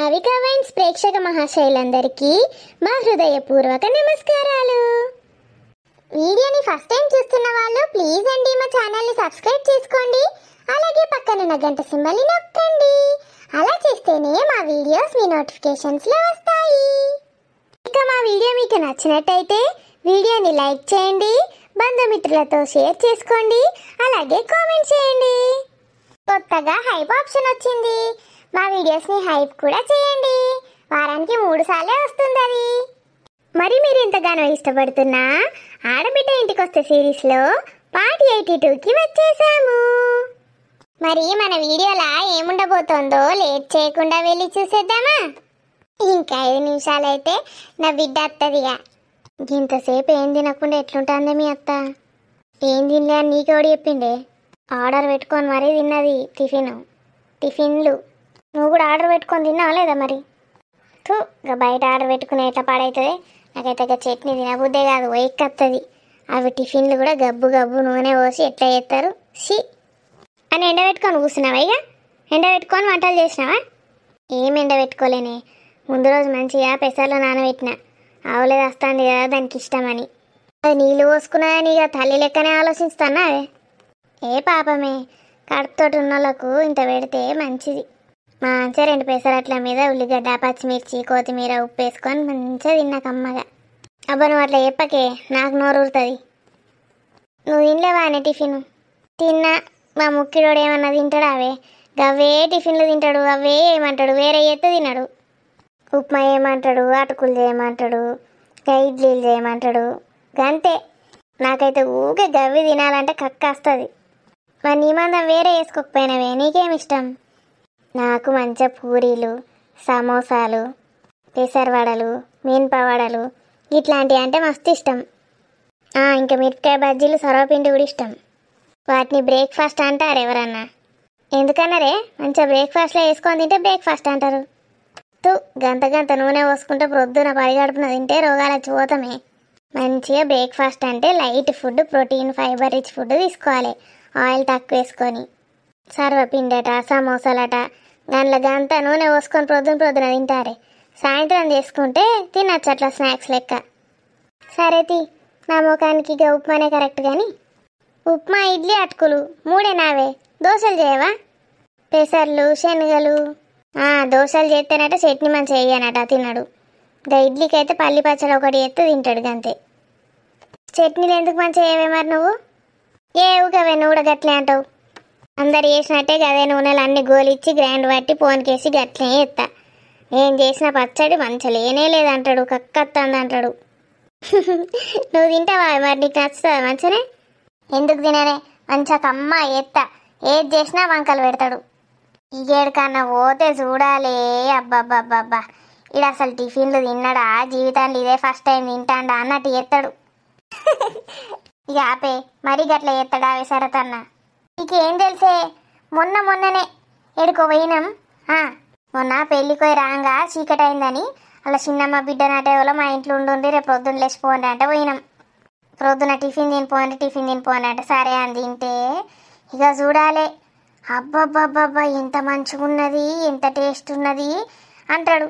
Avika wines ప్రేక్షక మహాశైలందరికీ మా హృదయపూర్వక నమస్కారాలు. వీడియోని ఫస్ట్ టైం చూస్తున్న వాళ్ళు ప్లీజ్ అండి మా ఛానల్ని సబ్స్క్రైబ్ చేసుకోండి. అలాగే పక్కనున్న గంట సింబల్ని నొక్కండి. అలా చేస్తేనే మా వీడియోస్ మీ నోటిఫికేషన్స్లో వస్తాయి. ఇక మా వీడియో మీకు నచ్చినట్టయితే వీడియోని లైక్ చేయండి, బంధుమిత్రులతో షేర్ చేసుకోండి, అలాగే కామెంట్ చేయండి. కొత్తగా హైప్ ఆప్షన్ వచ్చింది. మా వీడియోస్ని హైప్ కూడా చేయండి. వారానికి 3 సార్లే వస్తుంది అది. మరి మీరు ఎంతగానో ఇష్టపడుతున్న ఆడబిడ్డ ఇంటికొస్తే సిరీస్లో పార్ట్ 82కి వచ్చేసాము. మరి మన వీడియోలా ఏముండబోతోందో లేట్ చేయకుండా వెళ్ళి చూసేద్దామా? ఇంకా 5 నిమిషాలైతే నా బిడ్డ అత్తదిగా. ఇంతసేపు ఏం తినకుండా ఎట్లుంటుందే మీ అత్త? ఏం తినలే అని నీకెవడు చెప్పిండే? ఆర్డర్ పెట్టుకొని మరీ తిన్నది టిఫిన్లు. నువ్వు కూడా ఆర్డర్ పెట్టుకొని తిన్నావా లేదా? మరి ఇక బయట ఆర్డర్ పెట్టుకుని ఎట్లా పాడవుతుంది? నాకైతే ఇక చట్నీ తినబుద్దే కాదు, ఎక్కత్తది. అవి టిఫిన్లు కూడా గబ్బు నూనె పోసి ఎట్లా చేస్తారు షీ అని ఎండబెట్టుకొని కూర్చున్నావా? ఇక ఎండబెట్టుకొని వంటలు చేసినావా? ఏం ఎండబెట్టుకోలేనే, ముందు రోజు మంచిగా పెసర్లో నానబెట్టిన. ఆవులేదు వస్తుంది కదా దానికి ఇష్టమని. అది నీళ్ళు పోసుకున్నాయని ఇక తల్లి లెక్కనే ఆలోచిస్తానా? ఏ పాపమే, కడుపుతోటి ఉన్న వాళ్ళకు ఇంత పెడితే మంచిది. మంచిగా 2 పెసరట్ల మీద ఉల్లిగడ్డ, పచ్చిమిర్చి, కొత్తిమీర, ఉప్పు వేసుకొని మంచిగా తిన్నాక అమ్మగా. అబ్బా నువ్వు అట్లా చెప్పకే, నాకు నోరు ఊరుతుంది. నువ్వు తినలేవా అనే టిఫిన్? తిన్నా. మా ముక్కిడోడు ఏమన్నా తింటాడు? గవ్వే టిఫిన్లు తింటాడు, అవే ఏమంటాడు, వేరే ఎత్తు తినడు. ఉప్మా ఏమంటాడు, అటుకులు చేయమంటాడు, ఇడ్లీలు చేయమంటాడు, గంతే. నాకైతే ఊకే గవ్వి తినాలంటే కక్క వస్తుంది. మరి నీ మందం వేరే వేసుకోకపోయినవే, నీకేమి ఇష్టం? నాకు మంచిగా పూరీలు, సమోసాలు, పెసరవడలు, మినపవడలు ఇట్లాంటివి అంటే మస్తు ఇష్టం. ఇంకా మిరపకాయ బజ్జీలు, సొరవపిండి కూడా ఇష్టం. వాటిని బ్రేక్ఫాస్ట్ అంటారు ఎవరన్నా? ఎందుకన్నారే? మంచిగా బ్రేక్ఫాస్ట్లో వేసుకొని తింటే బ్రేక్ఫాస్ట్ అంటారు. గంత నూనె పోసుకుంటే ప్రొద్దున పరిగడుపున తింటే రోగాలు పోతామే. మంచిగా బ్రేక్ఫాస్ట్ అంటే light food, protein, fibre rich food తీసుకోవాలి. ఆయిల్ తక్కువ వేసుకొని. సర్వపిండట, సమోసాలట, గంట నూనె పోసుకొని ప్రొద్దున తింటారే. సాయంత్రం చేసుకుంటే తినచ్చు అట్లా స్నాక్స్ లెక్క. సరే నా ముఖానికి ఇక ఉప్మానే కరెక్ట్. కానీ ఉప్మా, ఇడ్లీ, అటుకులు 3 నావే. దోశలు చేయవా? పెసర్లు, శనగలు. దోశలు చేస్తేనట చట్నీ మంచిగా వేయనట తిన్నాడు. ఇంకా ఇడ్లీకి అయితే పల్లి పచ్చడి ఒకటి ఎత్తు తింటాడు అంతే. చట్నీలు ఎందుకు మంచిగా వేయవే మరి నువ్వు? ఊకవే నువ్వు కూడా గట్లే అంటావు. అందరు చేసినట్టే గదే నూనెలు అన్ని గోలిచ్చి గ్రైండ్ పట్టి పోన్కేసి గట్లే ఎత్తా. నేను చేసిన పచ్చడి మంచిగా లేనే లేదంటాడు, కక్కత్తంది అంటాడు. నువ్వు తింటావా మరి? నీకు నచ్చుతుందా మంచిగానే? ఎందుకు తిననే, మంచిగా కమ్మ ఎత్తా. ఏది చేసినా వంకలు పెడతాడు. ఇకేడికన్నా పోతే చూడాలి. అబ్బాబ్బాబ్బా, ఇడు అసలు టిఫిన్లు తిన్నాడా? జీవితాన్ని ఇదే ఫస్ట్ టైం తింటాడా అన్నట్టు ఎత్తాడు. ఇక ఆపే, మరీ గట్ల ఎత్తాడా సరతన్న? నీకేం తెలిసే, మొన్ననే ఎడుకో పోయినాం. మొన్న పెళ్ళికోయి రాగా చీకటి అయిందని అలా చిన్నమ్మ బిడ్డ నాటేవాళ్ళు మా ఇంట్లో ఉండి రేపు ప్రొద్దున లేచిపోండి అంటే పోయినాం. ప్రొద్దున టిఫిన్ తినిపోండి అంటే సరే అని తింటే ఇక చూడాలి. అబ్బబ్బబ్బబ్బా ఎంత మంచిగా ఉన్నది, ఎంత టేస్ట్ ఉన్నది అంటాడు.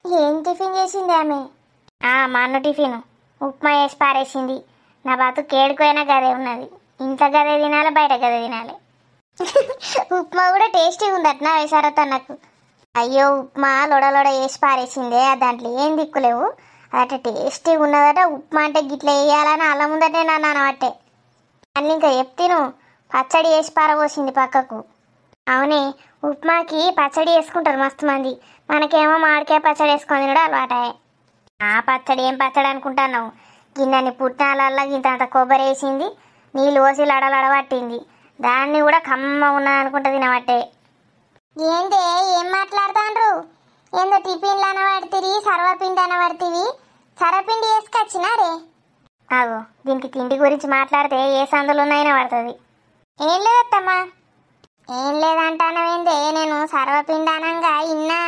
ఏం టిఫిన్ చేసింది ఆమె? మా అన్న టిఫిన్ ఉప్మా వేసి పారేసింది. నా బతుకు కేడుకోయినా గదే ఉన్నది. ఇంట్లో గదే తినాలి, బయట గదే తినాలి. ఉప్మా కూడా టేస్టీగా ఉందట వేసారత నాకు. అయ్యో ఉప్మా లొడ వేసి పారేసిందే, దాంట్లో ఏం దిక్కులేవు, అదట టేస్టీగా ఉన్నదట. ఉప్మా అంటే గిట్లా వేయాలని అలా ముందటే నన్ను అనబట్టే అన్ని ఇంకా చెప్తిను. పచ్చడి వేసి పారబోసింది పక్కకు. అవునే, ఉప్మాకి పచ్చడి వేసుకుంటారు మస్తు మంది. మనకేమో మామిడికాయ పచ్చడి వేసుకొని కూడా అలవాటాయే. పచ్చడి ఏం పచ్చడి అనుకుంటున్నావు? గిన్నెని పుట్నాలల్లా ఇంత కొబ్బరి వేసింది, నీళ్ళు పోసి లడలడబట్టింది. దాన్ని కూడా కమ్మ ఉన్నది అనుకుంటా తినబట్టే. ఏంటే ఏం మాట్లాడుతాండ్రు? ఏందో టిఫిన్లు అనబడితివి, సర్వపిండి అనబడితివి. సర్వపిండి వేసుకొచ్చినారే? దీనికి తిండి గురించి మాట్లాడితే ఏ సందులు ఉన్నాయని పడుతుంది. ఏం లేదత్తమ్మా. ఏం లేదంటానవేందే? నేను సర్వపిండి అనంగా ఇన్నా,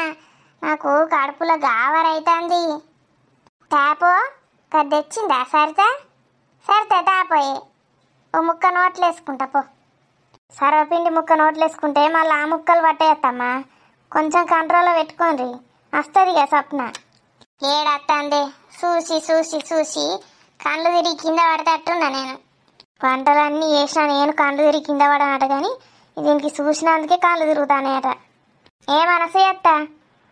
నాకు కడుపులో గావరైతుంది. తాపో కది తెచ్చిందా సరితే తాపోయే ఓ ముక్క నోట్లు వేసుకుంటా పో. సర్వపిండి ముక్క నోట్లు వేసుకుంటే మళ్ళీ ఆ ముక్కలు పట్టేయత్తమ్మా. కొంచెం కంట్రోల్లో పెట్టుకోండి. వస్తుందిగా స్వప్న. ఏడత్తందే చూసి చూసి చూసి కళ్ళు తిరిగి కింద పడతట్టున్నా నేను. వంటలన్నీ చేసినా నేను కళ్ళు తిరిగి కింద పడనట, కానీ దీనికి చూసినందుకే కళ్ళు తిరుగుతానట. ఏ మనసు అత్త,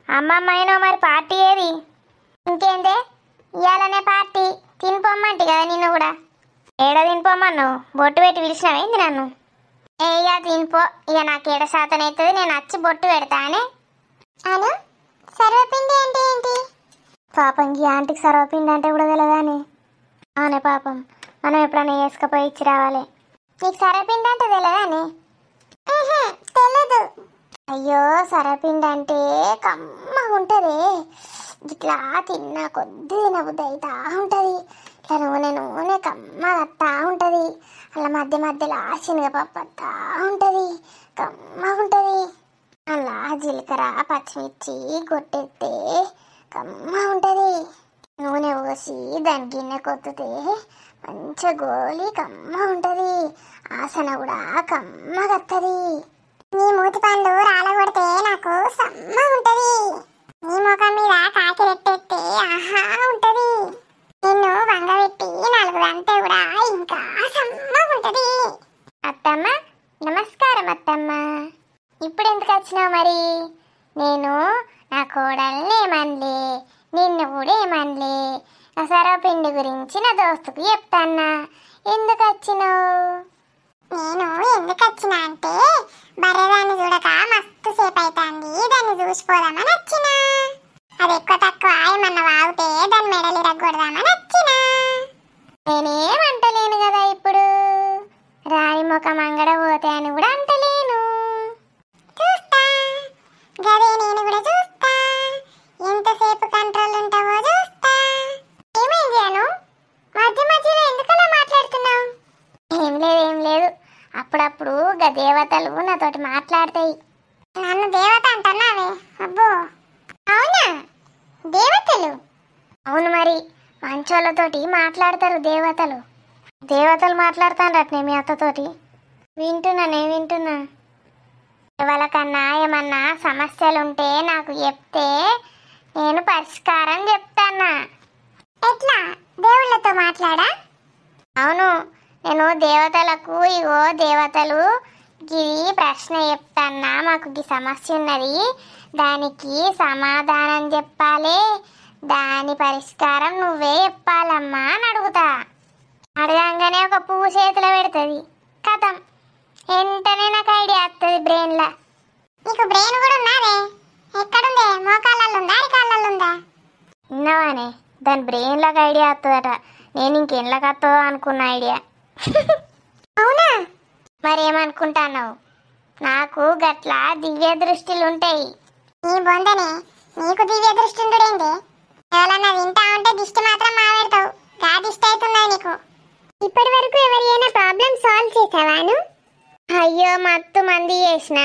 అమ్మమ్మ అయినా మరి పార్టీ ఏది? ఇంకేందే ఇయ్యాలనే పార్టీ. తినిపోమ్మంటి కదా నిన్ను కూడా. ఏడ తినిపోమ్మన్నావు? బొట్టు పెట్టి పిలిచినావేంది నన్ను? ఇక తినిపో. ఇక నాకు ఏడ శాతం అవుతుంది, నేను వచ్చి బొట్టు పెడతానే. అను సర్వపిండి అంటే ఏంటి? పాపం ఈ ఆంటీకి సర్వపిండి అంటే కూడా తెలియదానే. అవునే పాపం, మనం ఎప్పుడైనా వేసుకపోయి ఇచ్చి రావాలి. నీకు సర్వపిండి అంటే తెలియదానే? తెలీదు. అయ్యో సర్వపిండి అంటే కమ్మగా ఉంటుంది. ఇట్లా తిన్నా కొద్ది తినబుద్ధి అవుతా ఉంటుంది. ఇట్లా నూనె నూనె కమ్మగా వస్తూ ఉంటుంది. అలా మధ్య మధ్యలో శనగపప్పు వస్తూ ఉంటుంది, కమ్మగా ఉంటుంది. అలా జీలకర్ర పచ్చిమిర్చి కొట్టేస్తే కమ్మగా ఉంటుంది. నూనె పోసి దాని గిన్నె కొత్తితే మంచిగా గోలి కమ్మగా ఉంటుంది. ఆసన కూడా కమ్మగా వస్తుంది. నీ మూతి పండు రాలగొడితే నాకు సమ్మగా ఉంటుంది. నీ ముఖం మీద కాకి రెట్టెత్తే ఆహా ఉంటుంది. నిన్ను వంగబెట్టి నలుగురు అంటే కూడా ఇంకా సమ్మగా ఉంటుంది. అత్తమ్మ నమస్కారం అత్తమ్మ. ఇప్పుడు ఎందుకు వచ్చినావు మరి? నేను నా కోడల్ని ఏమనలే, నిన్ను కూడా ఏమనలే. సర్వపిండి గురించి నా దోస్తుకు చెప్తాన్నా. ఎందుకు వచ్చినావు? నేను ఎందుకు వచ్చినా అంటే బర్రెదాన్ని చూడక మస్తు సేపు అవుతుంది, దాన్ని చూసిపోదామని వచ్చినా. అది ఎక్కువ తక్కువ ఏమన్నా వాగితే దాని మెడలు ఇరగొడదామని వచ్చినా. నేనేమంటలేను కదా ఇప్పుడు. రాయి ముఖం అంగడ పోతే అని కూడా అంటలేను. చూస్తా గదే, నేను కూడా చూస్తా. ఎంతసేపు కంట్రోల్ ఉంటావో చూస్తా. ఏమైంది అను? మధ్య మధ్యలో ఎందుకలా మాట్లాడుతున్నావు? ఏం లేదు ఏం లేదు. అప్పుడప్పుడు గా దేవతలు నాతోటి మాట్లాడతాయి. నన్ను దేవత అంటున్నావే? అబ్బో అవునా? దేవతలు? అవును మరి, మంచోళ్ళతోటి మాట్లాడతారు దేవతలు. దేవతలు మాట్లాడతానట్నే మీ అత్తతోటి. వింటున్నా. ఎవరికన్నా ఏమన్నా సమస్యలుంటే నాకు చెప్తే నేను పరిష్కారం చెప్తానా. ఎట్లా? దేవుళ్ళతో మాట్లాడా? అవును, నేను దేవతలకు ఇగో దేవతలు గిది ప్రశ్న చెప్తాన్నా, మాకు ఈ సమస్య ఉన్నది, దానికి సమాధానం చెప్పాలి, దాని పరిష్కారం నువ్వే చెప్పాలమ్మా అని అడుగుతా. అడగంగానే ఒక పువ్వు చేతిలో పెడుతుంది, కథం వెంటనే నాకు ఐడియా వస్తుంది బ్రెయిన్లో. నీకు బ్రెయిన్ కూడా ఉన్నదే? ఎక్కడుందే? మోకాళ్ళల్లో ఉందా, అరికాళ్ళల్లో ఉందా? విన్నావానే, దాని బ్రెయిన్లోకి ఐడియా వస్తుందట. నేను ఇంకెళ్ళకి వస్తుందో అనుకున్న ఐడియా. అవునా? మరేమనుకుంటున్నావు? నాకు గట్ల దివ్య దృష్టిలు ఉంటాయి. నీ బొందనే, నీకు దివ్య దృష్టి ఉండేంది? ఎవరన్నా వింటా ఉంటే దిష్టి మాత్రం మాట్లాడతావు. గా దిష్టి అవుతుందా నీకు? ఇప్పటి వరకు ఎవరైనా ప్రాబ్లం సాల్వ్ చేసావాను? అయ్యో మత్తు మంది చేసిన.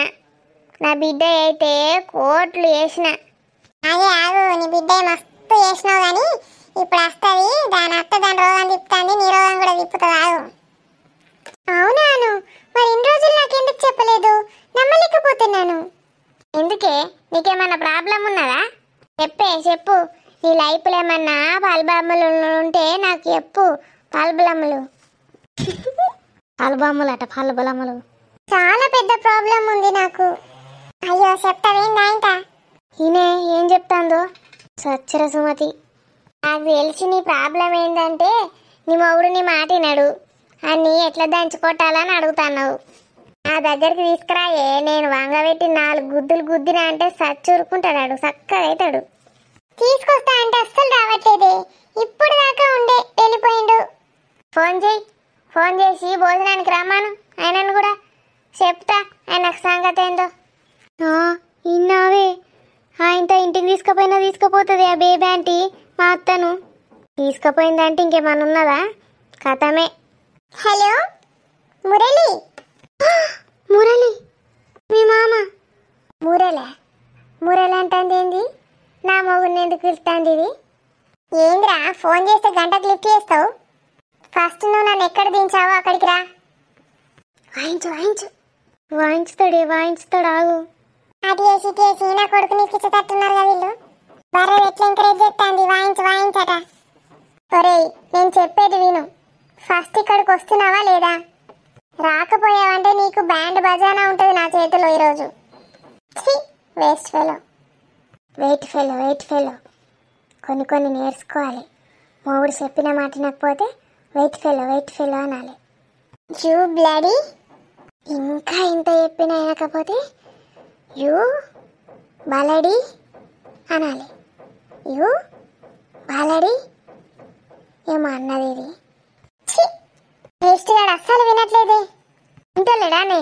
నా బిడ్డ అయితే కోట్లు చేసిన. అదే ఆగు, నీ బిడ్డ మస్తు చేసినావు కానీ ఇప్పుడు వస్తుంది. దాని అత్త దాని రోగం తిప్పుతుంది, నీ రోగం కూడా తిప్పుతుంది. ఆగు. అవునాను, మరి ఇన్ని రోజులు నాకెందుకు చెప్పలేదు? నమ్మలేకపోతున్నాను. ఎందుకే? నీకేమన్నా ప్రాబ్లం ఉన్నదా? చెప్పు. నీ లైఫ్లో ఏమన్నా పాల్బొమ్మలు ఉంటే నాకు చెప్పు. పాల్బొమ్మలు పాల్బొమ్మలు చాలా పెద్ద ప్రాబ్లం ఉంది నాకు. అయ్యో చెప్తావేందా ఇంత? ఈయనే ఏం చెప్తాందో సచ్చర సుమతి. నాకు తెలిసి నీ ప్రాబ్లం ఏంటంటే నీ మొగుడు నీ మాట వినడు, అన్నీ ఎట్లా దంచుకొట్టాలని అడుగుతున్నావు. నా దగ్గరికి తీసుకురాయే, నేను వంగబెట్టి 4 గుద్దులు గుద్దినా అంటే సచ్చూరుకుంటాడు, చక్కగా అవుతాడు. తీసుకొస్తా అంటే అస్సలు రావట్లేదే. ఇప్పుడు దాకా ఉండే వెళ్ళిపోయిండు. ఫోన్ చేసి భోజనానికి రమ్మను. ఆయనను కూడా చెప్తా ఆయనకు సంగతి ఏందో. ఇన్నావే, ఆయనతో ఇంటికి తీసుకుపోతుంది ఆ బేబీ ఆంటీ. మా అత్తను తీసుకుపోయిందంటే ఇంకేమన్నా ఉన్నదా? కథమే. హలో మురళి. మురళి మీ మామ? మురళి అంటుంది ఏంది? నా మొగుడిని ఎందుకు పిలుస్తుంది ఇది? ఏంద్రా ఫోన్ చేస్తే గంటకు లిఫ్ట్ చేస్తావు? ఫస్ట్ నువ్వు నన్ను ఎక్కడ దించావో అక్కడికి రా. వాయించుతాడు ఆగు. అటు చేసి నా కొడుకుని ఇచ్చేటట్టున్నారు కదా వీళ్ళు. బర్రె ఎట్లా ఎంకరేజ్ చేస్తాంది, వాయించు వాయించట. ఒరేయ్ నేను చెప్పేది విను, ఫస్ట్ ఇక్కడికి వస్తున్నావా లేదా? రాకపోయావంటే నీకు బ్యాండ్ బజానా ఉంటుంది నా చేతిలో ఈరోజు. Waste fellow, wait fellow. కొన్ని నేర్చుకోవాలి. మొగుడు చెప్పిన మాట వినకపోతే వెయిట్ ఫెలో అనాలి. You bloody. ఇంకా ఇంత చెప్పినా వినకపోతే యూ బలడి అనాలి. యూ బలడి ఏమో అన్నది ఇది. వేస్ట్ గాడు అస్సలు వినట్లేదే. వింటలేడానే?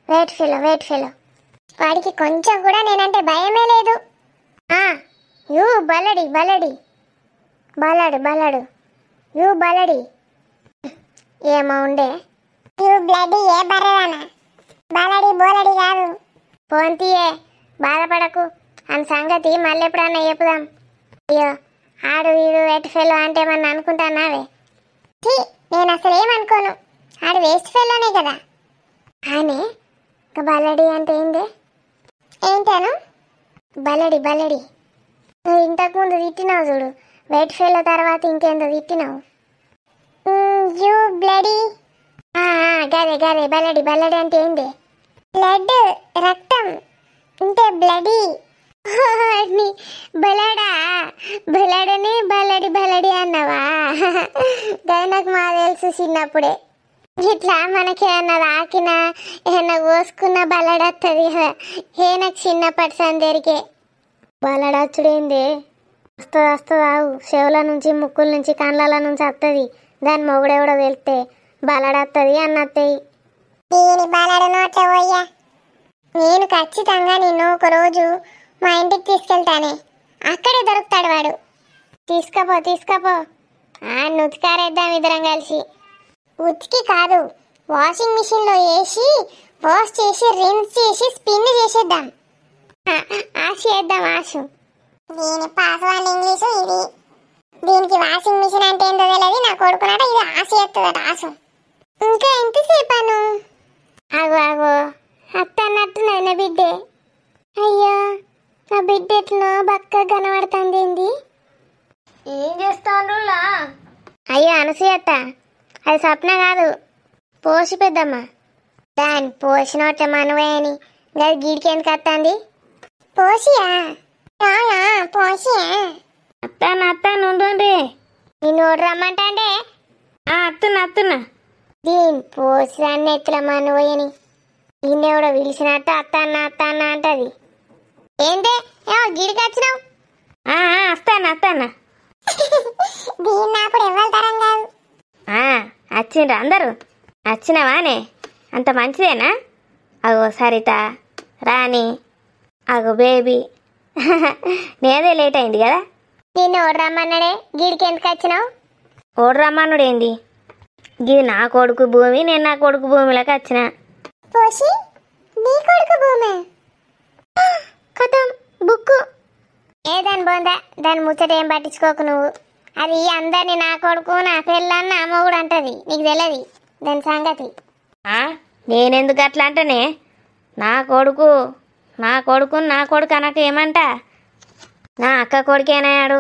Wait fellow. వాడికి కొంచెం కూడా నేనంటే భయమే లేదు. యూ బలడి బలడు యూ బలడి ఏమో ఉండే. యూ బ్లడీ ఏ బర్రెనా, బలడి బోలడి కాదు. పోంతియే, బాధపడకు. అని సంగతి మళ్ళీ ఎప్పుడన్నా చెప్పుదాం. అయ్యో ఆడు వీడు వెయిట్ ఫెలో అంటే ఏమన్నా అనుకుంటానావే? నేను అసలు ఏమనుకోను, ఆడు వేస్ట్ ఫెలోనే కదా. కానీ బలడి అంటే ఏంది? ఏంటాను? బలడి నువ్వు ఇంతకుముందు తిట్టినావు చూడు, వెయిట్ ఫెలో తర్వాత ఇంకేందో తిట్టినావు. You bloody. గదే బలడి అంటే ఏంది? బ్లడ్, రక్తం అంటే బ్లడీ. బలడని బలడి అన్నావా? గది నాకు మా తెలుసు చిన్నప్పుడే. ఇట్లా మనకి ఏమన్నా రాకినా ఏమన్నా కోసుకున్న బలడత్తది కదా. నాకు చిన్నప్పటి సందరికే బలడచ్చుడేంది? వస్తుంది ఆవు. చెవుల నుంచి, ముక్కుల నుంచి, కళ్ళల నుంచి వస్తుంది. దాని మొగుడెవడో వెళ్తే బలడత్తది అన్నత్తయి. దీని బలడు నోట్ల పోయ్యా. నేను ఖచ్చితంగా నిన్ను ఒకరోజు మా ఇంటికి తీసుకెళ్తానే, అక్కడే దొరుకుతాడు వాడు. తీసుకపో. ఉతికారేద్దాం ఇద్దరం కలిసి. ఉతికి కాదు, వాషింగ్ మిషన్లో వేసి వాష్ చేసి రిన్స్ చేసి స్పిన్ చేసేద్దాం. ఆశు. దీని పాస్వర్డ్ ఇంగ్లీషు ఇది. దీనికి వాషింగ్ మిషన్ అంటే ఏంటో తెలియదు. నా కొడుకునట ఇది ఆశ చేస్తుందట. ఆశ ఇంకా ఎంతసేపాను? ఆగో అత్తన్నట్టున్నది నా బిడ్డే. అయ్యో నా బిడ్డ ఎట్లా బక్క కనబడుతుంది. ఏంది ఏం చేస్తాను? అయ్యో అనసూయత్త, అది స్వప్న కాదు, పోసి పెద్దమ్మ. దాని పోసినట్ల మనవే అని గది గీడికి ఎందుకు వస్తుంది? పోసియా అత్తాను ఉండండి. నిన్ను రమ్మంటే అత్తున్నా. దీని పోసి అన్న ఎత్తుల మనవని నిన్నెవడో పిలిచినట్టు అత్తాన్న అంటది. ఏంటే ఏమో గీడికి వచ్చినావు? వస్తానా. దీన్ని అప్పుడు ఎవరి తరం కాదు. వచ్చిండ్రు అందరూ. వచ్చినావానే? అంత మంచిదేనా? అగో సరిత, రాణి, అగో బేబీ. నేదే లేట్ అయింది కదా. నిన్ను ఓడి రమ్మన్నాడే, గీడికి ఎందుకు వచ్చినావు? ఓడి రమ్మన్నాడు ఏంది? గిది నా కొడుకు భూమి, నేను నా కొడుకు భూమిలోకి వచ్చిన. పోసి నీ కొడుకు భూమి కథం బుక్కు ఏదని బోందా. దాని ముచ్చట ఏం పట్టించుకోకు నువ్వు. అది అందరినీ నా కొడుకు, నా పెళ్ళన్న అమ్మగుడు అంటది. నీకు తెలియదు దాని సంగతి. నేనెందుకు అట్లా అంటేనే, నా కొడుకు అన్నట్టు ఏమంట? నా అక్క కొడుకేనాడు.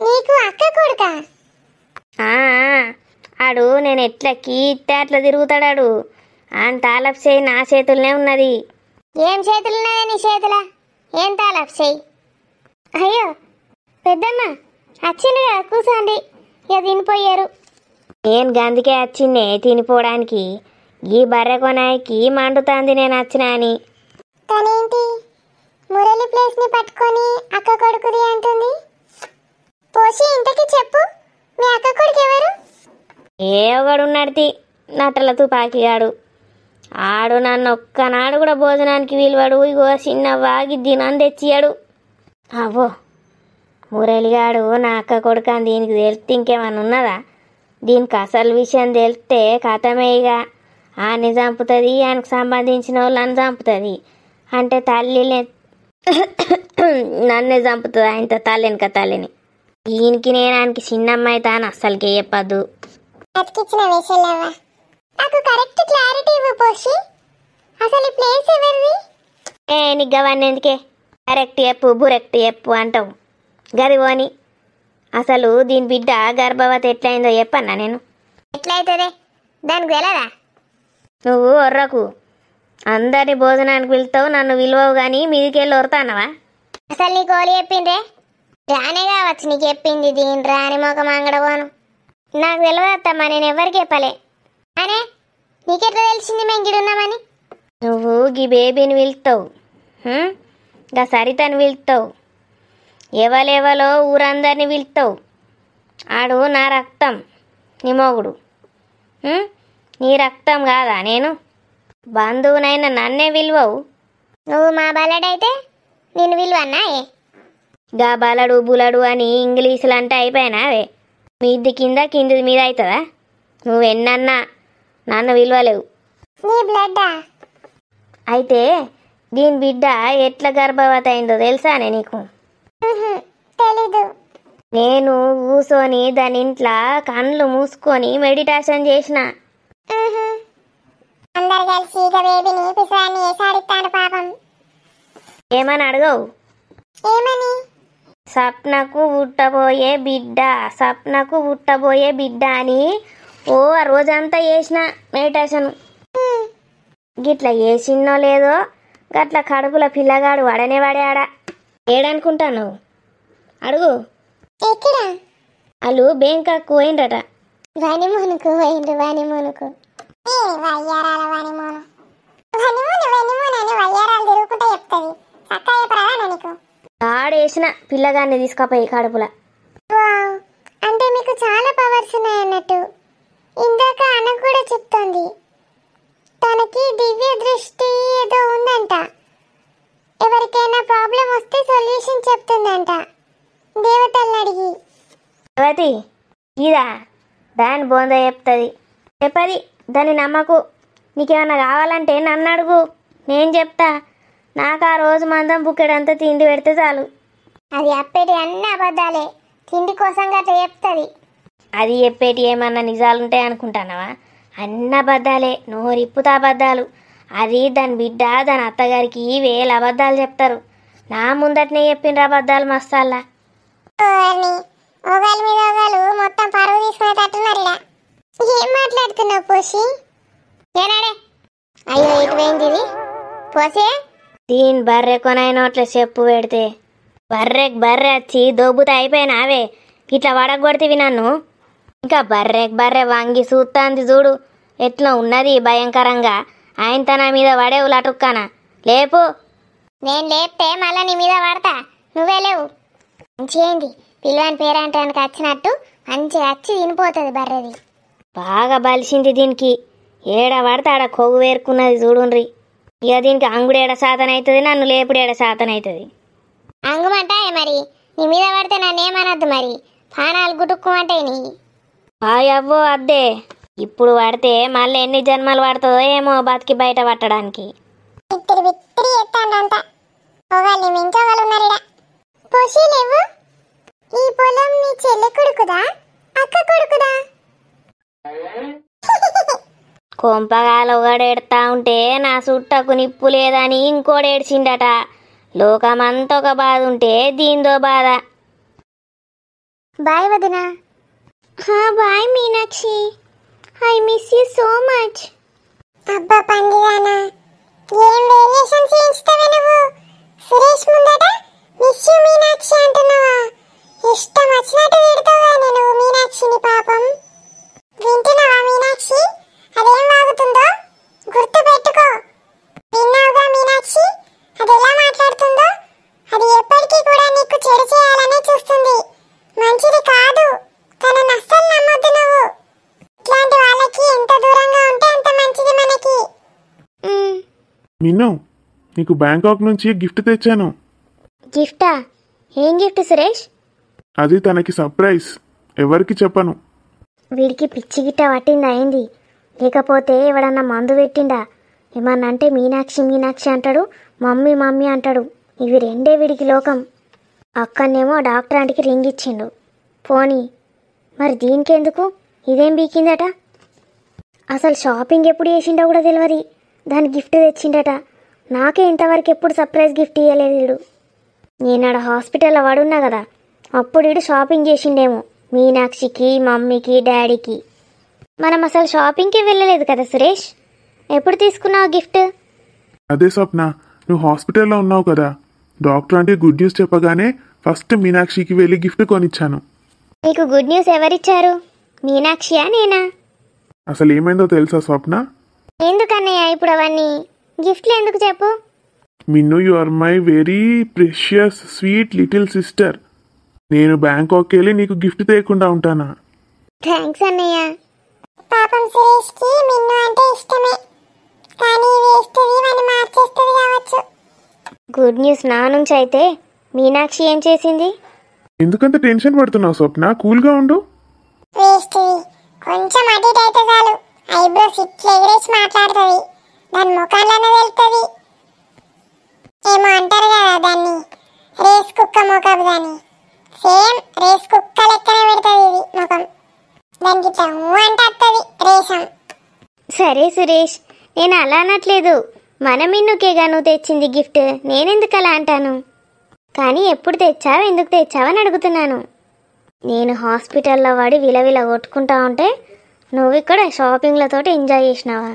నీకు అక్క కొడుకా? ఆడు నేను ఎట్లా కీస్తే అట్లా తిరుగుతాడాడు. ఆయన తాలపు చేయి నా చేతులనే ఉన్నది. ఏం చేతులున్నదే నీ చేతుల? ఏం తాలపు చేయి? అయ్యో పెద్దమ్మ వచ్చింది కదా, కూర్చోండి. ఇక తినిపోయారు. నేను గందుకే వచ్చిందే తినిపోవడానికి. ఈ బర్రె కొనాయికి మండుతాంది నేను వచ్చినా అని. తనేంటి మురళి ప్లేస్ ని పట్టుకొని అక్క కొడుకుది అంటుంది? పోసి ఇంతకి చెప్పు, మీ అక్క కొడుకు ఎవరు? ఒకడున్నాడు నటల తుపాకీగాడు. ఆడు నన్ను ఒక్కనాడు కూడా భోజనానికి విలువడు. ఇగో చిన్న వాగి దినం తెచ్చియాడు. అవో మురళిగాడు నా అక్క కొడుకు అని దీనికి తెలిస్తే ఇంకేమన్నా ఉన్నదా? దీనికి అసలు విషయం తెలిస్తే కథమే. ఇక ఆని చంపుతుంది, ఆయనకు సంబంధించిన వాళ్ళని చంపుతుంది. అంటే తల్లిని నన్నే చంపుతుంది. ఆయనతో తల్లిని తల్లిని. ఈయనకి నేను ఆయనకి చిన్నమ్మాయి తాను అస్సలకే చెప్పద్దు. అతికిచ్చిన వేసలేవా? నాకు కరెక్ట్ క్లారిటీ ఇవ్వు పోషి. అసలు ఈ ప్లేస్ ఎవరిది? నీకు అవన్నీ ఎందుకే? కరెక్ట్ చెప్పు, బురెక్ట్ చెప్పు అంటావు. గది పోని. అసలు దీని బిడ్డ గర్భవతి ఎట్లయిందో చెప్పన్నా నేను. ఎట్లయితదే దానికి తెలదా? నువ్వు ఒర్రకు. అందరిని భోజనానికి పిలుతావు, నన్ను విలువవు కానీ మీదికెళ్ళి ఒరుతానవా? అసలు నీకు ఓలి చెప్పిండ్రే? రానే కావచ్చు నీకు చెప్పింది. దీని రాని మొఖం అంగడపోను. నాకు తెలియదు అత్తమ్మా, నేను ఎవరికి చెప్పలే. అనే నీకెట్లా తెలిసింది మేము గిడున్నామని? నువ్వు గీ బేబీని పిలుస్తావు, గా సరితని పిలుస్తావు, ఎవలెవలో ఊరందరిని పిలుస్తావు. ఆడు నా రక్తం, నీ మొగుడు. నీ రక్తం కాదా నేను? బంధువునైనా నన్నే విలువవు. నువ్వు మా బలడైతే నిన్ను విలువన్నా? గా బలడు బులడు అని ఇంగ్లీషులు అంటే అయిపోయినావే. మీది కింద కింది మీద అవుతుందా? నువ్వెన్నన్నా నన్ను విలువలేవు. నీ బ్లడ్డా? అయితే దీని బిడ్డ ఎట్లా గర్భవతి అయిందో తెలుసానే నీకు? తెలీదు. నేను కూసోని దాని ఇంట్లో కళ్ళు మూసుకొని మెడిటేషన్ చేసిన. అందరు కలిసి ఇక బేబీని పిసరాన్ని వేసాడిస్తాడు పాపం. ఏమని అడగవు? ఏమని? సప్నకు పుట్టబోయే బిడ్డ, సప్నకు పుట్టబోయే బిడ్డ అని ఓ ఆ రోజంతా చేసిన మెడిటేషన్. గిట్లా చేసినో లేదో గట్ల కడుపుల పిల్లగాడు వాడనే వాడాడ. ఏడనుకుంటాను అడుగు. ఎక్కడ? వాళ్ళు బ్యాంకాక్ పోయిండట. వనిమూనుకు పోయిండు. వనిమూనుకు వయ్యారాల వనిమూను. వనిమూను వనిమూను అని వయ్యారాలు తిరుగుకుంటే చెప్తుంది. చక్కగా చెప్పరాదా నీకు? ఆడేసిన పిల్లగాన్ని తీసుకపోయి కడుపుల. అంటే మీకు చాలా పవర్స్ ఉన్నాయన్నట్టు. ఇందాక అన్న కూడా చెప్తోంది తనకి దివ్య దృష్టి ఏదో ఉందంట. ఎవరికైనా ప్రాబ్లం వస్తే సొల్యూషన్ చెప్తుందంట దేవతల్ని అడిగి. దేవతి ఇదా దాని బోంద చెప్తుంది. చెప్పది దాన్ని నమ్మకు. నీకేమన్నా కావాలంటే నన్ను అడుగు, నేను చెప్తా. నాకు ఆ రోజు మందం బుక్కెడంతా తిండి పెడితే చాలు. అది చెప్పేటి అన్ని అబద్ధాలే. తిండి కోసం గట్లా చెప్తుంది. అది చెప్పేటి ఏమన్నా నిజాలుంటాయి అనుకుంటున్నావా? అన్ని అబద్ధాలే, నోరిప్పుతా అబద్ధాలు. అది దాని బిడ్డ దాని అత్తగారికి వేల అబద్ధాలు చెప్తారు. నా ముందటనే చెప్పిండ్రు అబద్ధాలు మస్తాల్లా. ఓగాల మీద ఓగాలు మొత్తం పరువు తీసుకునేటట్టున్నారు ఇలా. ఏం మాట్లాడుతున్నావు పోసి? ఏనాడే? అయ్యో ఇటు పోయింది ఇది. పోసే దీని బర్రె కొనైనోట్ల చెప్పు పెడితే బర్రెకి బర్రె వచ్చి దొబ్బుతా అయిపోయినావే. ఇట్లా వడగొడితివి నన్ను. ఇంకా బర్రెకి బర్రె వంగి చూస్తాంది చూడు ఎట్లా ఉన్నది భయంకరంగా. ఆయన తన మీద పడేవు లటుక్కానా. లేపు. నేను లేపితే మళ్ళీ నీ మీద పడతా. నువ్వే లేవు. మంచిగా పిల్లవాని పేరంటానికి వచ్చినట్టు మంచిగా వచ్చి తినిపోతుంది బర్రెది. బాగా బలిసింది దీనికి. ఏడ పడితే ఆడ కొవ్వు వేరుకున్నది చూడుండ్రి. ఇక దీనికి అంగుడు ఏడ శాతం అవుతుంది, నన్ను లేపుడు ఏడ శాతం అవుతుంది. అంగుమంటాయే మరి. నీ మీద పడితే నన్ను ఏమనద్దు మరి. పానాలు గుటుక్కుమంటాయి నీ. అవ్వో అద్దే. ఇప్పుడు పడితే మళ్ళీ ఎన్ని జన్మలు పడుతుందో ఏమో బతికి బయట పట్టడానికి. బిత్తిరి బిత్తిరి ఎత్తాండంతా. ఒకళ్ళు మించోగలు ఉన్నారిడా. పోషి లేవు. ఈ పొలం నీ చెల్లె కొడుకుదా అక్క కొడుకుదా? కొంపగాల ఒకడేడుతా ఉంటే నా చుట్టకు నిప్పు లేదని ఇంకోటి ఏడ్చిండట. లోకమంతా ఒక బాధ ఉంటే దీందో బాధ. బాయ్ వదినా. Bye Meenakshi. I miss you so much. అబ్బా పండిదానా, ఏం వేరియేషన్ చేయించుతావే నువ్వు? సురేష్ ముందట మిస్ యూ మీనాక్షి అంటున్నావా? ఇష్టం వచ్చినట్టు తిడతావా నేను మీనాక్షిని? పాపం. వింటున్నావా మీనాక్షి? అదేం వాగుతుందో గుర్తు పెట్టుకో. విన్నావుగా మీనాక్షి అది ఎలా మాట్లాడుతుందో? అది ఎప్పటికీ కూడా నీకు చెడు చేయాలనే చూస్తుంది. మంచిది కాదు. తనను అస్సలు నమ్మొద్దు నువ్వు. ఇట్లాంటి వాళ్ళకి ఎంత దూరంగా ఉంటే అంత మంచిది మనకి. మిన్ను, నీకు బ్యాంకాక్ నుంచి గిఫ్ట్ తెచ్చాను. గిఫ్టా? ఏం గిఫ్ట్ సురేష్? అది తనకి సర్ప్రైజ్, ఎవరికి చెప్పను. వీడికి పిచ్చి గిట్ట పట్టింది అయింది, లేకపోతే ఎవడన్నా మందు పెట్టిండా? ఏమన్నా అంటే మీనాక్షి మీనాక్షి అంటాడు, మమ్మీ మమ్మీ అంటాడు. ఇవి రెండే వీడికి లోకం. అక్కడనేమో డాక్టర్ ఆంటీకి రింగ్ ఇచ్చిండు. పోనీ మరి దీనికెందుకు? ఇదేం బీకిందట? అసలు షాపింగ్ ఎప్పుడు చేసిండో కూడా తెలియదు. దాని గిఫ్ట్ తెచ్చిండట. నాకే ఇంతవరకు ఎప్పుడు సర్ప్రైజ్ గిఫ్ట్ ఇవ్వలేదు వీడు. నేను ఆడ హాస్పిటల్లో వాడున్నా కదా, అప్పుడు ఇడు షాపింగ్ చేసిండేమో మీనాక్షికి మమ్మీకి డాడీకి. మనం అసలు షాపింగ్కి వెళ్ళలేదు కదా సురేష్. ఎప్పుడు తీసుకున్నావు గిఫ్ట్? అదే స్వప్న, నువ్వు హాస్పిటల్లో ఉన్నావు కదా, డాక్టర్ అంటే గుడ్ న్యూస్ చెప్పగానే ఫస్ట్ మీనాక్షికి వెళ్ళి గిఫ్ట్ కొనిచ్చాను. నీకు గుడ్ న్యూస్ ఎవరిచ్చారు, మీనాక్షియా నేనా? అసలు ఏమైందో తెలుసా స్వప్న? ఎందుకన్నయ్య ఇప్పుడు అవన్నీ గిఫ్ట్లు ఎందుకు చెప్పు? Minnu, you are my very precious sweet little sister. నేను బ్యాంకాక్ వెళ్ళి నీకు గిఫ్ట్ తేయకుండా ఉంటానా? థ్యాంక్స్ అన్నయ్య. పాపం సురేష్కి మిన్ను అంటే ఇష్టమే, కానీ వేస్తుంది వాడిని మార్చేస్తుంది కావచ్చు. గుడ్ న్యూస్ నా నుంచి అయితే మీనాక్షి ఏం చేసింది? ఎందుకంత టెన్షన్ పడుతున్నావు స్వప్న? కూల్గా ఉండు. వేస్తుంది కొంచెం అటు ఇటు అయితే చాలు ఐబ్రోస్ ఇట్లా ఎగిరేసి మాట్లాడుతుంది, దాని ముఖంలోనే వెళ్తుంది. ఏమో అంటారు కదా దాన్ని, రేస్ కుక్క ముఖం. దాన్ని సేమ్ రేస్ కుక్క లెక్కనే పెడుతుంది ఇది ముఖం. దానికి ఇట్లా అంటే వస్తుంది రేషం. సరే సురేష్, నేను అలా అనట్లేదు. మన మిన్నుకేగా నువ్వు తెచ్చింది గిఫ్ట్, నేనెందుకు అలా అంటాను? కానీ ఎప్పుడు తెచ్చావు, ఎందుకు తెచ్చావు అని అడుగుతున్నాను. నేను హాస్పిటల్లో వాడి విలవిల కొట్టుకుంటా ఉంటే నువ్వు ఇక్కడ షాపింగ్లతోటి ఎంజాయ్ చేసినావా?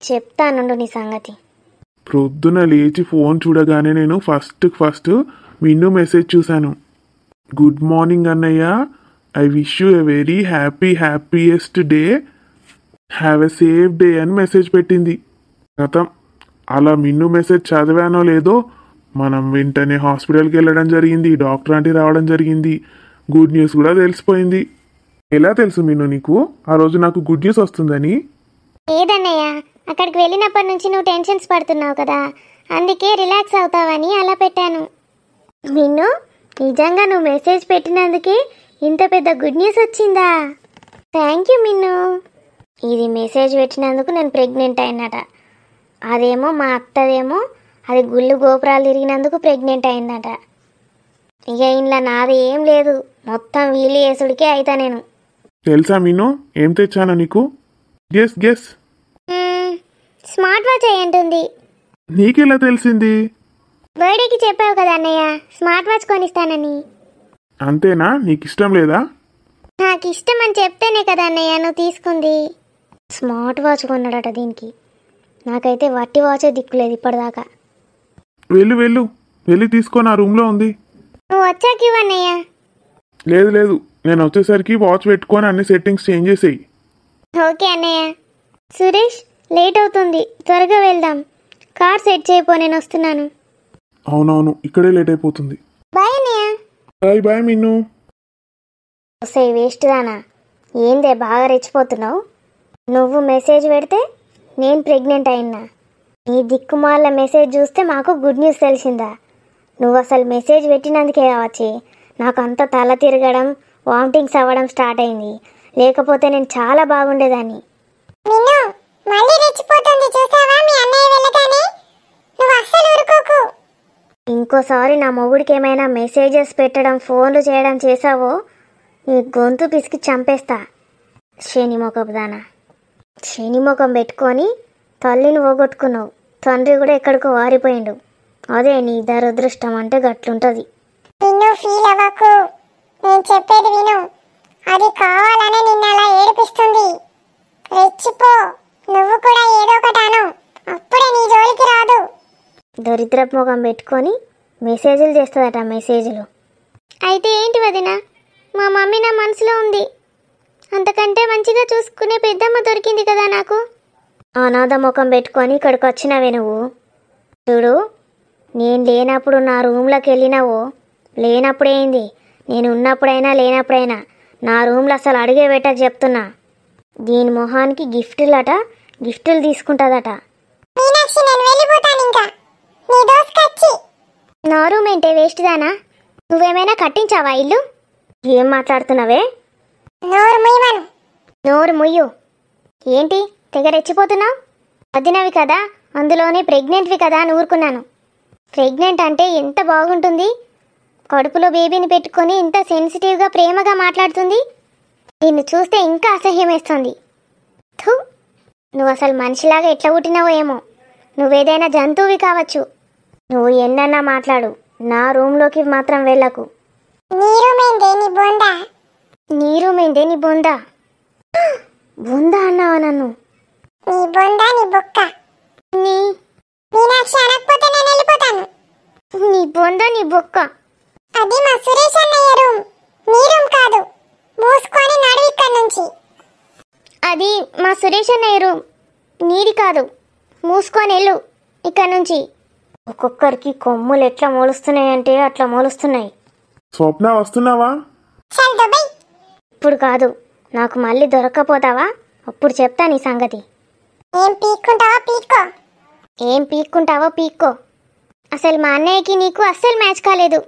చెప్తానుండు నీ సంగతి. ప్రొద్దున లేచి ఫోన్ చూడగానే నేను ఫస్ట్ మిన్ను మెసేజ్ చూశాను. గుడ్ మార్నింగ్ అన్నయ్య, I wish you a very happiest day, have a safe day అని మెసేజ్ పెట్టింది. గతం అలా మిన్ను మెసేజ్ చదివానో లేదో మనం వెంటనే హాస్పిటల్కి వెళ్ళడం జరిగింది, డాక్టర్ ఆంటీ రావడం జరిగింది, గుడ్ న్యూస్ కూడా తెలిసిపోయింది. ఎలా తెలుసు మిన్ను నీకు ఆ రోజు నాకు గుడ్ న్యూస్ వస్తుందని? ఏదన్నయ్య, అక్కడికి వెళ్ళినప్పటి నుంచి నువ్వు టెన్షన్స్ పడుతున్నావు కదా, అందుకే రిలాక్స్ అవుతావని అలా పెట్టాను. మిన్ను, నిజంగా నువ్వు మెసేజ్ పెట్టినందుకే ఇంత పెద్ద గుడ్ న్యూస్ వచ్చిందా? థ్యాంక్ యూ మిన్ను. ఇది మెసేజ్ పెట్టినందుకు నేను ప్రెగ్నెంట్ అయినట. అదేమో మా అత్తదేమో అది గుళ్ళు గోపురాలు తిరిగినందుకు ప్రెగ్నెంట్ అయిందట. ఇక ఇంట్లో నాది ఏం లేదు, మొత్తం వీలు వేసుడికే అవుతా నేను. తెలుసా మిన్ను ఏం తెచ్చానో నీకు? గెస్. స్మార్ట్ వాచ్ అయి ఉంటుంది. నీకెలా తెలిసింది? బర్త్డేకి చెప్పావు కదా అన్నయ్య స్మార్ట్ వాచ్ కొనిస్తానని. అంతేనా? నీకు ఇష్టం లేదా? నాకు ఇష్టం అని చెప్తేనే కదా అన్నయ్య నువ్వు తీసుకుంది. స్మార్ట్ వాచ్ కొన్నాడట దీనికి. నాకైతే వట్టి వాచే దిక్కులేదు ఇప్పటిదాకా. వెళ్ళి తీసుకో, నా రూమ్లో ఉంది. నువ్వు వచ్చాక ఇవ్వన్నయ్య. లేదు, నేను వచ్చేసరికి వాచ్ పెట్టుకొని అన్ని సెట్టింగ్స్ చేంజ్ చేసేయి. ఓకే అన్నయ్య. సురేష్, లేట్ అవుతుంది, త్వరగా వెళ్దాం. కార్ సెట్ చేయపో, నేను వస్తున్నాను. అవునవును, ఇక్కడే లేట్ అయిపోతుంది. బాయ్ అన్నయ్య. బాయ్ మిన్ను. వస్తే వేస్ట్ దానా, ఏందే బాగా రెచ్చిపోతున్నావు? నువ్వు మెసేజ్ పెడితే నేను ప్రెగ్నెంట్ అయినా. నీ దిక్కుమాల మెసేజ్ చూస్తే మాకు గుడ్ న్యూస్ తెలిసిందా? నువ్వు అసలు మెసేజ్ పెట్టినందుకే కావచ్చు నాకు అంత తల తిరగడం, వామిటింగ్స్ అవ్వడం స్టార్ట్ అయింది. లేకపోతే నేను చాలా బాగుండేదాన్ని. మిన్ను మళ్ళీ రెచ్చిపోతుంది చూసావా మీ అన్నయ్య వెళ్ళగానే? నువ్వు అస్సలు ఊరుకోకు. ఇంకోసారి నా మొగుడికి ఏమైనా మెసేజెస్ పెట్టడం, ఫోన్లు చేయడం చేసావో నీ గొంతు పిసికి చంపేస్తా. శని మొఖపు దానా, శని ముఖం పెట్టుకొని తల్లిని పోగొట్టుకున్నావు, తండ్రి కూడా ఎక్కడికో వారిపోయిండు. అదే నీ దరదృష్టం అంటే గట్లుంటుంది. నిన్ను ఫీల్ అవ్వకు, నేను చెప్పేది విను. అది కావాలనే నిన్ను అలా ఏడిపిస్తుంది. రెచ్చిపో, నువ్వు కూడా ఏదో ఒకటి అను, అప్పుడే నీ జోలికి రాదు. దరిద్రపు ముఖం పెట్టుకొని మెసేజ్లు చేస్తుందట. మెసేజ్లు అయితే ఏంటి వదినా, మా మమ్మీ నా మనసులో ఉంది. అంతకంటే మంచిగా చూసుకునే పెద్దమ్మ దొరికింది కదా నాకు. అనాథ ముఖం పెట్టుకొని ఇక్కడికి వచ్చినావే నువ్వు. చూడు, నేను లేనప్పుడు నా రూమ్లోకి వెళ్ళినావో, లేనప్పుడేంది, నేను ఉన్నప్పుడైనా లేనప్పుడైనా నా రూమ్లో అసలు అడిగే పెట్టక చెప్తున్నా. దీని మొహానికి గిఫ్టులు తీసుకుంటుందట. మీనాక్షి, నేను వెళ్ళిపోతాను ఇంకా. నీ దోస్కచ్చి నా రూమ్ ఏంటే వేస్ట్ దానా? నువ్వేమైనా కట్టించావా ఇల్లు? ఏం మాట్లాడుతున్నావే? నోరు ముయ్యమను. నోరు ముయ్యు. ఏంటి తెగ రెచ్చిపోతున్నావు? వదినవి కదా, అందులోనే ప్రెగ్నెంట్వి కదా అని ఊరుకున్నాను. ప్రెగ్నెంట్ అంటే ఎంత బాగుంటుంది, కడుపులో బేబీని పెట్టుకొని ఇంత సెన్సిటివ్గా ప్రేమగా మాట్లాడుతుంది. నిన్ను చూస్తే ఇంకా అసహ్యం వేస్తుంది. థూ, నువ్వు అసలు మనిషిలాగా ఎట్లా పుట్టినావో ఏమో. నువ్వేదైనా జంతువువి కావచ్చు. నువ్వు ఎన్నన్నా మాట్లాడు, నా రూమ్లోకి మాత్రం వెళ్ళకు. నీరుమైందే నీ బొందా బొందా అన్నావా నన్ను? నీ బొందా నీ బొక్క. నీ మీనాక్షి అనకపోతే నేను వెళ్ళిపోతాను. నీ బొందా నీ బొక్క. అది మా సురేష్ అన్నయ్య రూమ్, నీ రూమ్ కాదు. మూసుకొని నడు ఇక్కడి నుంచి. అది మా సురేష్ అన్నయ్య రూమ్, నీది కాదు. మూసుకొని వెళ్ళు ఇక్కడ నుంచి. ఒక్కొక్కరికి కొమ్ములు ఎట్లా మోలుస్తున్నాయంటే అట్లా మోలుస్తున్నాయి. స్వప్న వస్తున్నావా? ఇప్పుడు కాదు, నాకు మళ్ళీ దొరక్కపోతావా? అప్పుడు చెప్తా నీ సంగతి. ఏం పీక్కుంటావో పీక్కో. అసలు మా అన్నయ్యకి నీకు అస్సలు మ్యాచ్ కాలేదు.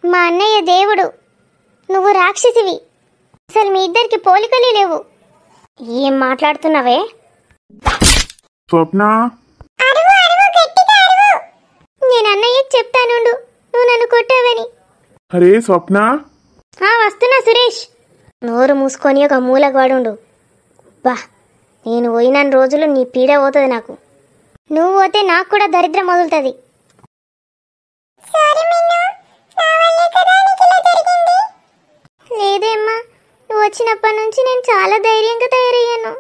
మా అన్నయ్య దేవుడు, నువ్వు రాక్షసివి. అసలు మీ ఇద్దరికి పోలికలే లేవు. ఏం మాట్లాడుతున్నావే? స్వప్న నేను అన్నయ్యకి చెప్తానుండు, నువ్వు నన్ను కొట్టావని. అరే స్వప్న. వస్తున్నా సురేష్. నోరు మూసుకొని ఒక మూలకు పడుండు. బా, నేను పోయిన రోజులు నీ పీడ పోతుంది నాకు. నువ్వు పోతే నాకు కూడా దరిద్రం మొదలుతుంది. లేదేమ్మా, నువ్వు వచ్చినప్పటి నుంచి నేను చాలా ధైర్యంగా తయారయ్యాను.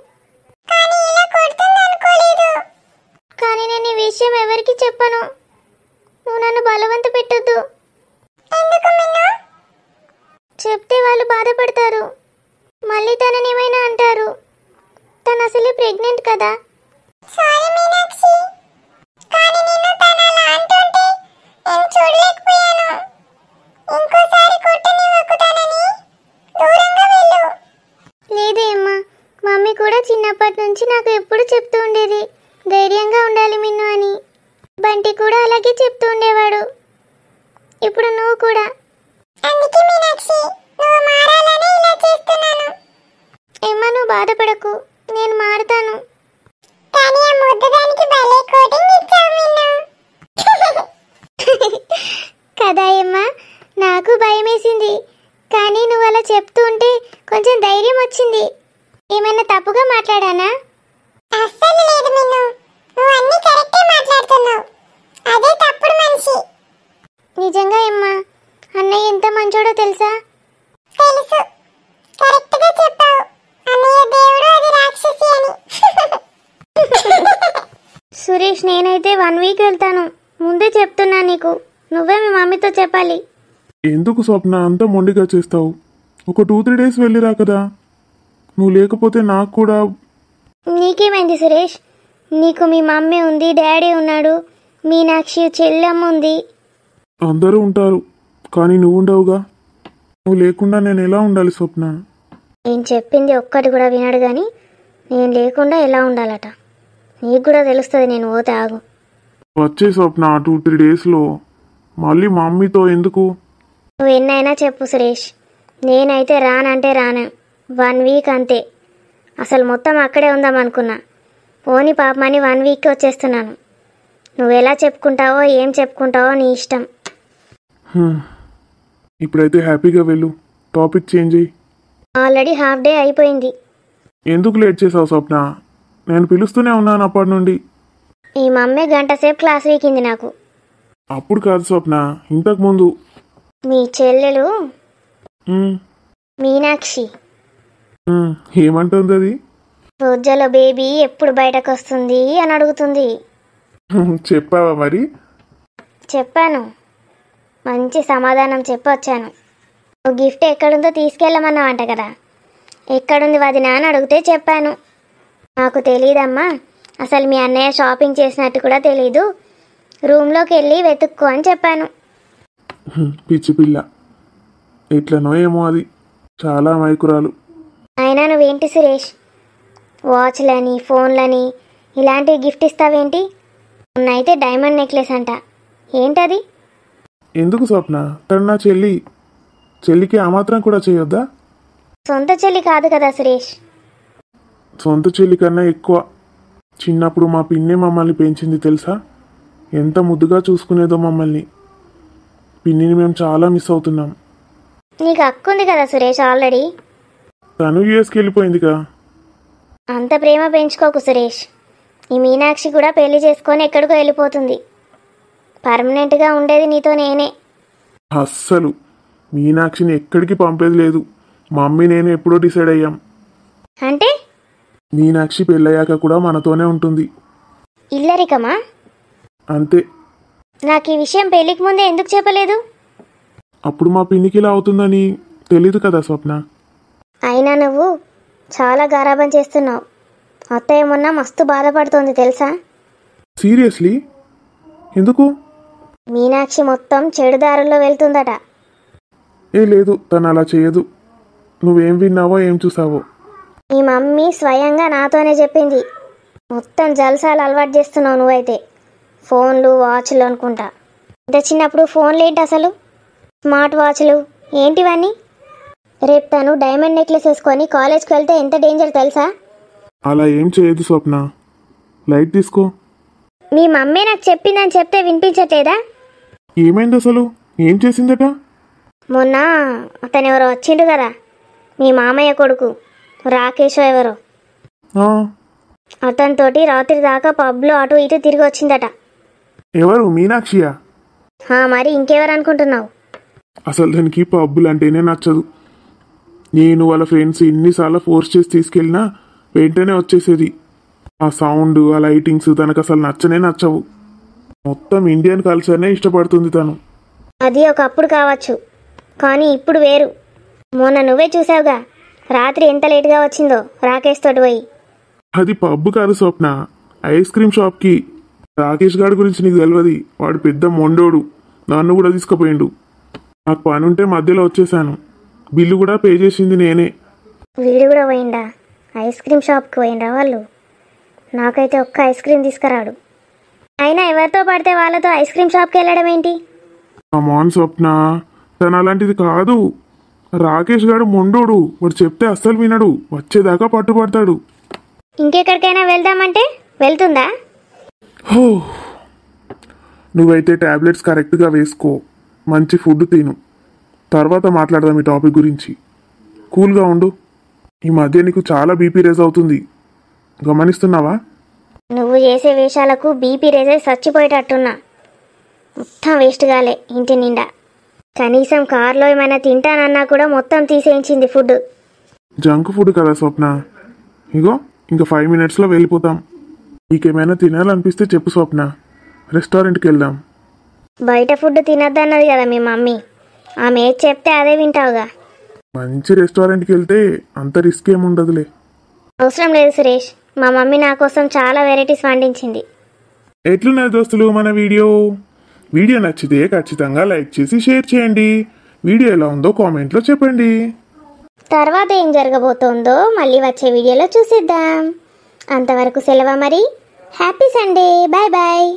కానీ నేను ఈ విషయం ఎవరికి చెప్పను. నువ్వు నన్ను బలవంత పెట్టొద్దు. చెప్తే వాళ్ళు బాధపడతారు. మళ్ళీ తనని ఏమైనా అంటారు. తను అసలే ప్రెగ్నెంట్ కదా. లేదే అమ్మా, మమ్మీ కూడా చిన్నప్పటి నుంచి నాకు ఎప్పుడు చెప్తూ ఉండేది ధైర్యంగా ఉండాలి మిన్ను అని. బంటి కూడా అలాగే చెప్తూ ఉండేవాడు. ఇప్పుడు నువ్వు కూడా. ఏమ్మా, నువ్వు బాధపడకు, నేను మారుతాను. కదా ఏమ్మా, నాకు భయం వేసింది. కానీ నువ్వు అలా చెప్తూ ఉంటే కొంచెం ధైర్యం వచ్చింది. ఏమైనా తప్పుగా మాట్లాడానా? అస్సలు లేదు మిన్ను, నువ్వు అన్ని కరెక్టే మాట్లాడుతున్నావు. అదే తప్పుడు మనిషి. నిజంగా ఏమ్మా, అన్నయ్య ఎంత మంచోడో తెలుసా? తెలుసు, కరెక్ట్గా చెప్పావు. అన్నయ్య దేవుడు, అది రాక్షసి అని. సురేష్, నేనైతే 1 వీక్ వెళ్తాను. ముందే చెప్తున్నా నీకు. నువ్వే మీ మమ్మీతో చెప్పాలి. ఎందుకు స్వప్న అంత మొండిగా చేస్తావు? ఒక 2-3 డేస్ వెళ్ళిరా కదా. నువ్వు లేకపోతే నాకు కూడా. నీకేమైంది సురేష్? నీకు మీ మమ్మీ ఉంది, డాడీ ఉన్నాడు, మీనాక్షి చెల్లెమ్మ ఉంది. అందరూ ఉంటారు, కానీ నువ్వు ఉండవుగా. నువ్వు లేకుండా నేను ఎలా ఉండాలి స్వప్న? నేను చెప్పింది ఒక్కటి కూడా వినాడు. కానీ నేను లేకుండా ఎలా ఉండాలట నీకు కూడా తెలుస్తుంది. నేను పోతే ఆగు. వచ్చే స్వప్న 2-3 డేస్లో. మళ్ళీ మమ్మీతో ఎందుకు? నువ్వు ఎన్నైనా చెప్పు సురేష్, నేనైతే రానంటే రాను. 1 వీక్ అంతే. అసలు మొత్తం అక్కడే ఉందాం అనుకున్నా. పోని పాపమని 1 వీక్కి వచ్చేస్తున్నాను. నువ్వు ఎలా చెప్పుకుంటావో ఏం చెప్పుకుంటావో నీ ఇష్టం. ఇప్పుడైతే హ్యాపీగా వెళ్ళు. టాపిక్ చేంజ్ అయ్యి. ఆల్రెడీ హాఫ్ డే అయిపోయింది. ఎందుకు లేట్ చేసావు స్వప్న? నేను పిలుస్తూనే ఉన్నాను అప్పటి నుండి. ఈ మమ్మీ 1 గంట సేపు క్లాస్ వీకింది నాకు. అప్పుడు కాదు స్వప్న, ఇంతకు ముందు. మీ చెల్లెలు మీనాక్షి ఏమంటుంది అది? రోజులో బేబీ ఎప్పుడు బయటకు వస్తుంది అని అడుగుతుంది. చెప్పావా మరి? చెప్పాను, మంచి సమాధానం చెప్పొచ్చాను. నువ్వు గిఫ్ట్ ఎక్కడుందో తీసుకెళ్ళమన్నావంట కదా. ఎక్కడుంది వదినా అని అడిగితే చెప్పాను. నాకు తెలీదమ్మా, అసలు మీ అన్నయ్య షాపింగ్ చేసినట్టు కూడా తెలీదు, రూమ్లోకి వెళ్ళి వెతుక్కో అని చెప్పాను. పిచ్చి పిల్ల, ఎట్లనో ఏమో అది. చాలా మైకురాలు. అయినా నువ్వేంటి సురేష్, వాచ్లని ఫోన్లని ఇలాంటివి గిఫ్ట్ ఇస్తావేంటి? ఉన్నైతే డైమండ్ నెక్లెస్ అంట. ఏంటది? ఎందుకు స్వప్న? తను నా చెల్లి. చెల్లికి ఆ మాత్రం కూడా చేయొద్దా? సొంత చెల్లి కాదు కదా సురేష్. సొంత చెల్లి కన్నా ఎక్కువ. చిన్నప్పుడు మా పిన్నే మమ్మల్ని పెంచింది తెలుసా? ఎంత ముద్దుగా చూసుకునేదో మమ్మల్ని. పిన్నిని మేము చాలా మిస్ అవుతున్నాం. నీకు అక్క ఉంది కదా సురేష్ ఆల్రెడీ. తను యూఎస్కి వెళ్ళిపోయిందిగా. అంత ప్రేమ పెంచుకోకు సురేష్. ఈ మీనాక్షి కూడా పెళ్లి చేసుకొని ఎక్కడికో వెళ్ళిపోతుంది. పర్మనెంట్గా ఉండేది నీతో నేనే. అస్సలు మీనాక్షిని ఎక్కడికి పంపేది లేదు. మమ్మీ నేను ఎప్పుడో డిసైడ్ అయ్యాం. అంటే మీనాక్షి పెళ్ళయ్యాక కూడా మనతోనే ఉంటుంది. ఇల్లరికమా? అంతే. నాకు ఈ విషయం పెళ్ళికి ముందే ఎందుకు చెప్పలేదు? అప్పుడు మా పిన్నికి ఇలా అవుతుందని తెలీదు కదా స్వప్న. అయినా నువ్వు చాలా గారాబం చేస్తున్నావు. అత్తయ్య మొన్న మస్తు బాధపడుతోంది తెలుసా? సీరియస్లీ? ఎందుకు? మీనాక్షి మొత్తం చెడు దారుల్లో వెళ్తుందట. ఏ లేదు, తను అలా చేయదు. నువ్వేం విన్నావో ఏం చూసావో? మీ మమ్మీ స్వయంగా నాతోనే చెప్పింది. మొత్తం జల్సాలు అలవాటు చేస్తున్నావు నువ్వైతే. ఫోన్లు వాచ్లు అనుకుంటా. ఇంత చిన్నప్పుడు ఫోన్లు ఏంటి అసలు? స్మార్ట్ వాచ్లు ఏంటివన్నీ? రేపు తను డైమండ్ నెక్లెస్ వేసుకొని కాలేజ్కి వెళ్తే ఎంత డేంజర్ తెలుసా? అలా ఏం చేయదు స్వప్న, లైట్ తీసుకో. మీ మమ్మీ నాకు చెప్పిందని చెప్తే వినిపించట్లేదా? ఏమైంది అసలు? ఏం చేసిందట? మొన్న అతను ఎవరో వచ్చిండు కదా, మీ మామయ్య కొడుకు రాకేష్ ఎవరో. ఆ, అతనితోటి రాత్రి దాకా పబ్లో అటు ఇటు తిరిగి వచ్చిందట. ఎవరు? మీనాక్షియా? మరి ఇంకెవరు అనుకుంటున్నావు? అసలు దానికి పబ్బులు అంటేనే నచ్చదు. నేను వాళ్ళ ఫ్రెండ్స్ ఎన్నిసార్లు ఫోర్స్ చేసి తీసుకెళ్ళినా వెంటనే వచ్చేసేది. ఆ సౌండ్, ఆ లైటింగ్స్ తనకు అసలు నచ్చనే నచ్చవు. మొత్తం ఇండియన్ కల్చర్నే ఇష్టపడుతుంది తను. అది ఒకప్పుడు కావచ్చు, కానీ ఇప్పుడు వేరు. మొన్న నువ్వే చూసావుగా రాత్రి ఎంత లేట్గా వచ్చిందో రాకేష్ తోటి పోయి. అది పబ్బు కాదు స్వప్న, ఐస్ క్రీమ్ షాప్కి. రాకేష్ గారి గురించి నీకు తెలియదు. వాడు పెద్ద మొండోడు. నన్ను కూడా తీసుకుపోయిండు. నాకు పని ఉంటే మధ్యలో వచ్చేసాను. బిల్లు కూడా పే చేసింది నేనే. వీడు కూడా పోయిండా? ఐస్ క్రీమ్ షాప్కి పోయిండ్రా వాళ్ళు? నాకైతే ఒక్క ఐస్ క్రీమ్ తీసుకురాడు. అయినా ఎవరితో పడితే వాళ్ళతో ఐస్ క్రీమ్ షాప్కి వెళ్ళడం ఏంటి? అమాన్ స్వప్న, తను అలాంటిది కాదు. రాకేష్ గారు మొండోడు. వాడు చెప్తే అస్సలు వినడు. వచ్చేదాకా పట్టుబడతాడు. ఇంకెక్కడికైనా వెళ్దామంటే వెళ్తుందా? హో, నువ్వైతే టాబ్లెట్స్ కరెక్ట్గా వేసుకో, మంచి ఫుడ్ తిను. తర్వాత మాట్లాడదాం ఈ టాపిక్ గురించి. కూల్గా ఉండు. ఈ మధ్య నీకు చాలా బీపీ రేజ్ అవుతుంది, గమనిస్తున్నావా? నువ్వు చేసే వేషాలకు బీపీ రేజే చచ్చిపోయేటట్టున్నా. మొత్తం వేస్ట్ కాలే ఇంటి నిండా. కనీసం కార్లో ఏమైనా తింటానన్నా కూడా మొత్తం తీసేయించింది ఫుడ్. జంక్ ఫుడ్ కదా స్వప్న. ఇగో ఇంకా 5 minutesలో వెళ్ళిపోతాం. నీకేమైనా తినాలనిపిస్తే చెప్పు స్వప్న, రెస్టారెంట్కి వెళ్దాం. బయట ఫుడ్ తినద్దన్నది కదా మీ మమ్మీ. ఆమె ఏది చెప్తే అదే వింటావుగా. మంచి రెస్టారెంట్కి వెళ్తే అంత రిస్క్ ఏముండదులే. అవసరం లేదు సురేష్, మా మమ్మీ నా కోసం చాలా వెరైటీస్ వండించింది. ఎట్లున్నాయి దోస్తులు మన వీడియో? వీడియో నచ్చితే ఖచ్చితంగా లైక్ చేసి షేర్ చేయండి. వీడియో ఎలా ఉందో కామెంట్లో చెప్పండి. తర్వాత ఏం జరగబోతోందో మళ్ళీ వచ్చే వీడియోలో చూసిద్దాం. అంతవరకు సెలవు మరి. Happy Sunday. Bye bye.